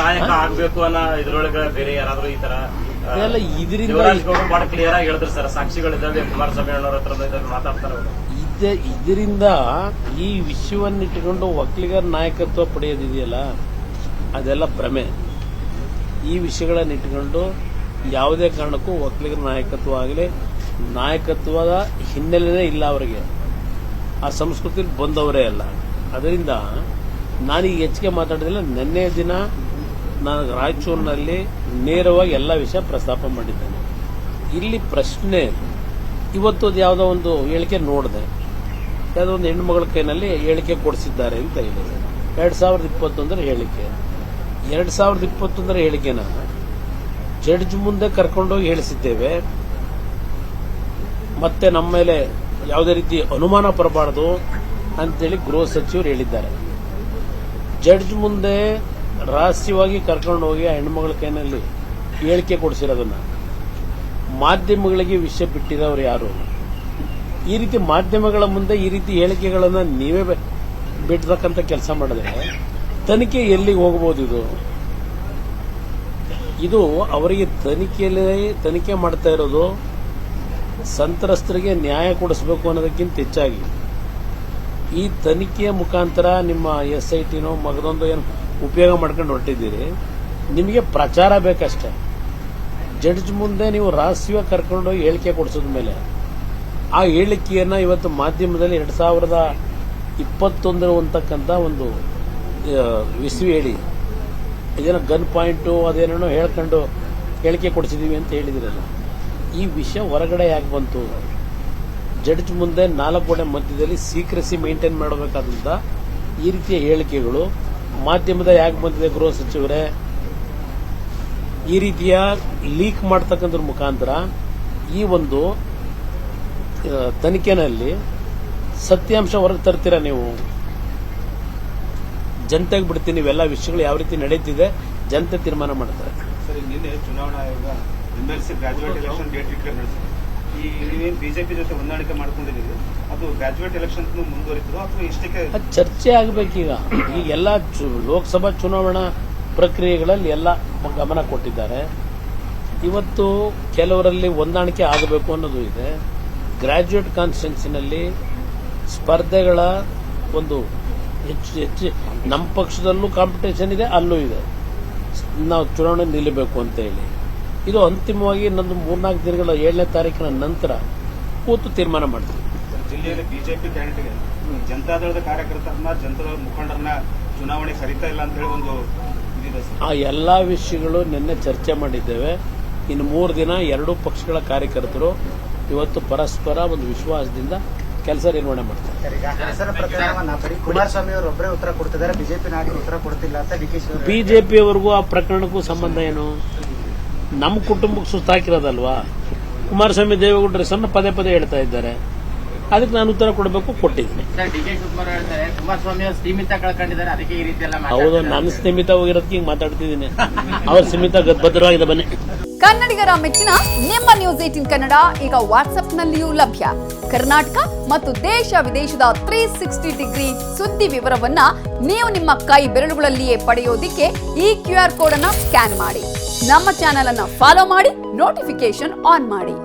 ನಾಯಕ ಆಗ್ಬೇಕು ಅನ್ನೋ ಇದ್ರೊಳಗೆ ಬೇರೆ ಯಾರಾದ್ರೂ ಈ ತರ ಇದರಿಂದ ಬಹಳ ಕ್ಲಿಯರ್ ಆಗಿ ಹೇಳಿದ್ರು ಸರ್. ಸಾಕ್ಷಿಗಳಿದ್ದಾವೆ, ಕುಮಾರಸ್ವಾಮಿ ಅವರ ಹತ್ರ ಮಾತಾಡ್ತಾರೆ. ಇದರಿಂದ ಈ ವಿಷಯವನ್ನಿಟ್ಟುಕೊಂಡು ಒಕ್ಕಲಿಗರ ನಾಯಕತ್ವ ಪಡೆಯೋದಿದೆಯಲ್ಲ ಅದೆಲ್ಲ ಭ್ರಮೆ. ಈ ವಿಷಯಗಳನ್ನಿಟ್ಟುಕೊಂಡು ಯಾವುದೇ ಕಾರಣಕ್ಕೂ ಒಕ್ಕಲಿಗರ ನಾಯಕತ್ವ ಆಗಲಿ, ನಾಯಕತ್ವದ ಹಿನ್ನೆಲೆನೇ ಇಲ್ಲ ಅವರಿಗೆ. ಆ ಸಂಸ್ಕೃತಿಯಲ್ಲಿ ಬಂದವರೇ ಅಲ್ಲ. ಅದರಿಂದ ನಾನೀಗ ಹೆಚ್ಚಿಗೆ ಮಾತಾಡೋದಿಲ್ಲ. ನಿನ್ನೆ ದಿನ ನಾನು ರಾಯಚೂರಿನಲ್ಲಿ ನೇರವಾಗಿ ಎಲ್ಲ ವಿಷಯ ಪ್ರಸ್ತಾಪ ಮಾಡಿದ್ದೇನೆ. ಇಲ್ಲಿ ಪ್ರಶ್ನೆ ಇವತ್ತು ಯಾವುದೋ ಒಂದು ಹೇಳಿಕೆ ನೋಡಿದೆ, ಯಾವುದೋ ಒಂದು ಹೆಣ್ಣುಮಗಳ ಕೈನಲ್ಲಿ ಹೇಳಿಕೆ ಕೊಡಿಸಿದ್ದಾರೆ ಅಂತ ಹೇಳಿ 2021 ಹೇಳಿಕೆ. 2021 ಹೇಳಿಕೆನ ಜಡ್ಜ್ ಮುಂದೆ ಕರ್ಕೊಂಡೋಗಿ ಹೇಳಿಸಿದ್ದೇವೆ. ಮತ್ತೆ ನಮ್ಮ ಮೇಲೆ ಯಾವುದೇ ರೀತಿ ಅನುಮಾನ ಬರಬಾರದು ಅಂತೇಳಿ ಗೃಹ ಸಚಿವರು ಹೇಳಿದ್ದಾರೆ. ಜಡ್ಜ್ ಮುಂದೆ ರಹಸ್ಯವಾಗಿ ಕರ್ಕೊಂಡು ಹೋಗಿ ಆ ಹೆಣ್ಮಗಳ ಕೈನಲ್ಲಿ ಹೇಳಿಕೆ ಕೊಡಿಸಿರೋದನ್ನ ಮಾಧ್ಯಮಗಳಿಗೆ ವಿಷಯ ಬಿಟ್ಟಿರೋರು ಯಾರು? ಈ ರೀತಿ ಮಾಧ್ಯಮಗಳ ಮುಂದೆ ಈ ರೀತಿ ಹೇಳಿಕೆಗಳನ್ನ ನೀವೇ ಬಿಡ್ತಕ್ಕಂಥ ಕೆಲಸ ಮಾಡಿದ್ರೆ ತನಿಖೆ ಎಲ್ಲಿಗೆ ಹೋಗಬಹುದು? ಇದು ಅವರಿಗೆ ತನಿಖೆ ಮಾಡ್ತಾ ಇರೋದು ಸಂತ್ರಸ್ತರಿಗೆ ನ್ಯಾಯ ಕೊಡಿಸಬೇಕು ಅನ್ನೋದಕ್ಕಿಂತ ಹೆಚ್ಚಾಗಿ ಈ ತನಿಖೆಯ ಮುಖಾಂತರ ನಿಮ್ಮ SITನೋ ಮಗದೊಂದು ಏನು ಉಪಯೋಗ ಮಾಡ್ಕೊಂಡು ಹೊರಟಿದ್ದೀರಿ. ನಿಮಗೆ ಪ್ರಚಾರ ಬೇಕಷ್ಟೇ. ಜಡ್ಜ್ ಮುಂದೆ ನೀವು ರಹಸ್ಯವಾಗಿ ಕರ್ಕೊಂಡೋಗಿ ಹೇಳಿಕೆ ಕೊಡಿಸಿದ ಮೇಲೆ ಆ ಹೇಳಿಕೆಯನ್ನ ಇವತ್ತು ಮಾಧ್ಯಮದಲ್ಲಿ 2021 ಅಂತಕ್ಕಂಥ ಒಂದು ವಿಶ್ವ ಹೇಳಿ ಇದೇನೋ ಗನ್ ಪಾಯಿಂಟು ಅದೇನೇನೋ ಹೇಳ್ಕೊಂಡು ಹೇಳಿಕೆ ಕೊಡಿಸಿದೀವಿ ಅಂತ ಹೇಳಿದಿರಲ್ಲ. ಈ ವಿಷಯ ಹೊರಗಡೆ ಯಾಕೆ ಬಂತು? ಜಡ್ಜ್ ಮುಂದೆ 4 ಗೋಡೆ ಮಧ್ಯದಲ್ಲಿ ಸೀಕ್ರೆಸಿ ಮೇಂಟೈನ್ ಮಾಡಬೇಕಾದಂತ ಈ ರೀತಿಯ ಹೇಳಿಕೆಗಳು ಮಾಧ್ಯಮದ ಯಾಕೆ ಬಂದಿದೆ? ಗೃಹ ಸಚಿವರೇ, ಈ ರೀತಿಯ ಲೀಕ್ ಮಾಡ್ತಕ್ಕಂಥದ್ರ ಮುಖಾಂತರ ಈ ಒಂದು ತನಿಖೆನಲ್ಲಿ ಸತ್ಯಾಂಶ ಹೊರಗೆ ತರ್ತೀರಾ ನೀವು? ಜನತೆಗೆ ಬಿಡ್ತೀನಿ, ಇವೆಲ್ಲ ವಿಷಯಗಳು ಯಾವ ರೀತಿ ನಡೀತಿದೆ ಜನತೆ ತೀರ್ಮಾನ ಮಾಡ್ತಾರೆ. ಸರ್, ನಿನ್ನೆ ಚುನಾವಣಾ ಆಯೋಗ MLC graduate election date declare ಮಾಡಿದೆ. ಈ ನೀವೇನು ಬಿಜೆಪಿ ಜೊತೆ ಹೊಂದಾಣಿಕೆ ಮಾಡ್ಕೊಂಡಿದ್ದೀರಿ, ಅದು ಗ್ರಾಜುಯೇಟ್ ಎಲೆಕ್ಷನ್ ಮುಂದುವರಿತದೋ ಅಥವಾ ಇಷ್ಟಕ್ಕೆ ಚರ್ಚೆ ಆಗಬೇಕೀಗ. ಈಗೆಲ್ಲ ಲೋಕಸಭಾ ಚುನಾವಣಾ ಪ್ರಕ್ರಿಯೆಗಳಲ್ಲಿ ಎಲ್ಲ ಗಮನ ಕೊಟ್ಟಿದ್ದಾರೆ. ಇವತ್ತು ಕೆಲವರಲ್ಲಿ ಹೊಂದಾಣಿಕೆ ಆಗಬೇಕು ಅನ್ನೋದು ಇದೆ. ಗ್ರಾಜುಯೇಟ್ ಕಾನ್ಸ್ಟಿಟ್ಯೂನ್ಸಿನಲ್ಲಿ ಸ್ಪರ್ಧೆಗಳ ಒಂದು ಹೆಚ್ಚು ನಮ್ಮ ಪಕ್ಷದಲ್ಲೂ ಕಾಂಪಿಟೇಷನ್ ಇದೆ, ಅಲ್ಲೂ ಇದೆ. ನಾವು ಚುನಾವಣೆ ನಿಲ್ಲಬೇಕು ಅಂತ ಹೇಳಿ ಇದು ಅಂತಿಮವಾಗಿ ಇನ್ನೊಂದು 3-4 ದಿನಗಳ 7ನೇ ತಾರೀಕಿನ ನಂತರ ಕೂತು ತೀರ್ಮಾನ ಮಾಡ್ತೀವಿ. ಜಿಲ್ಲೆಯಲ್ಲಿ ಬಿಜೆಪಿ ಕ್ಯಾಂಡಿಡೇಟ್ ಜನತಾದಳದ ಕಾರ್ಯಕರ್ತರನ್ನ, ಜನತಾದಳ ಮುಖಂಡರನ್ನ ಚುನಾವಣೆ ಕರೀತಾ ಇಲ್ಲ ಅಂತ ಹೇಳಿ ಒಂದು ಇದಿದೆ ಸರ್. ಆ ಎಲ್ಲಾ ವಿಷಯಗಳು ನಿನ್ನೆ ಚರ್ಚೆ ಮಾಡಿದ್ದೇವೆ. ಇನ್ನು 3 ದಿನ ಎರಡೂ ಪಕ್ಷಗಳ ಕಾರ್ಯಕರ್ತರು ಇವತ್ತು ಪರಸ್ಪರ ಒಂದು ವಿಶ್ವಾಸದಿಂದ ಕೆಲಸ ನಿರ್ವಹಣೆ ಮಾಡ್ತಾರೆ. ಕುಮಾರಸ್ವಾಮಿ ಅವರು ಒಬ್ಬರೇ ಉತ್ತರ ಕೊಡ್ತಿದ್ದಾರೆ, ಬಿಜೆಪಿ ನಾಯಕರು ಉತ್ತರ ಕೊಡ್ತಿಲ್ಲ ಅಂತ ಬಿಜೆಪಿಯವರೆಗೂ ಆ ಪ್ರಕರಣಕ್ಕೂ ಸಂಬಂಧ ಏನು? ನಮ್ಮ ಕುಟುಂಬಕ್ಕೆ ಸುತ್ತಾಕಿರೋದಲ್ವಾ? ಕುಮಾರಸ್ವಾಮಿ ದೇವೇಗೌಡರ ಹೆಸರನ್ನ ಪದೇ ಪದೇ ಹೇಳ್ತಾ ಇದ್ದಾರೆ. ಅದಕ್ಕೆ ನಾನು ಉತ್ತರ ಕೊಡಬೇಕು, ಕೊಟ್ಟಿದ್ದೀನಿ. ಕುಮಾರಸ್ವಾಮಿ ಅವರು ಸೀಮಿತ ಕಳ್ಕೊಂಡಿದ್ದಾರೆ, ಅದಕ್ಕೆ ಈ ರೀತಿ ಎಲ್ಲ ಹೌದು, ನಾನು ಸೀಮಿತ ಹೋಗಿರೋದಕ್ಕೆ ಹಿಂಗೆ ಮಾತಾಡ್ತಿದ್ದೀನಿ. ಅವ್ರ ಸೀಮಿತ ಭದ್ರವಾಗಿದೆ. ಬನ್ನಿ. ಕನ್ನಡಿಗರ ಮೆಚ್ಚಿನ ನಿಮ್ಮ ನ್ಯೂಸ್ 18 ಕನ್ನಡ ಈಗ ವಾಟ್ಸ್ಆಪ್ನಲ್ಲಿಯೂ ಲಭ್ಯ. ಕರ್ನಾಟಕ ಮತ್ತು ದೇಶ ವಿದೇಶದ 360 ಡಿಗ್ರಿ ಸುದ್ದಿ ವಿವರವನ್ನ ನೀವು ನಿಮ್ಮ ಕೈ ಬೆರಳುಗಳಲ್ಲಿಯೇ ಪಡೆಯೋದಿಕ್ಕೆ ಈ QR ಕೋಡ್ ಅನ್ನ ಸ್ಕ್ಯಾನ್ ಮಾಡಿ. ನಮ್ಮ ಚಾನೆಲ್ ಅನ್ನ ಫಾಲೋ ಮಾಡಿ, ನೋಟಿಫಿಕೇಶನ್ ಆನ್ ಮಾಡಿ.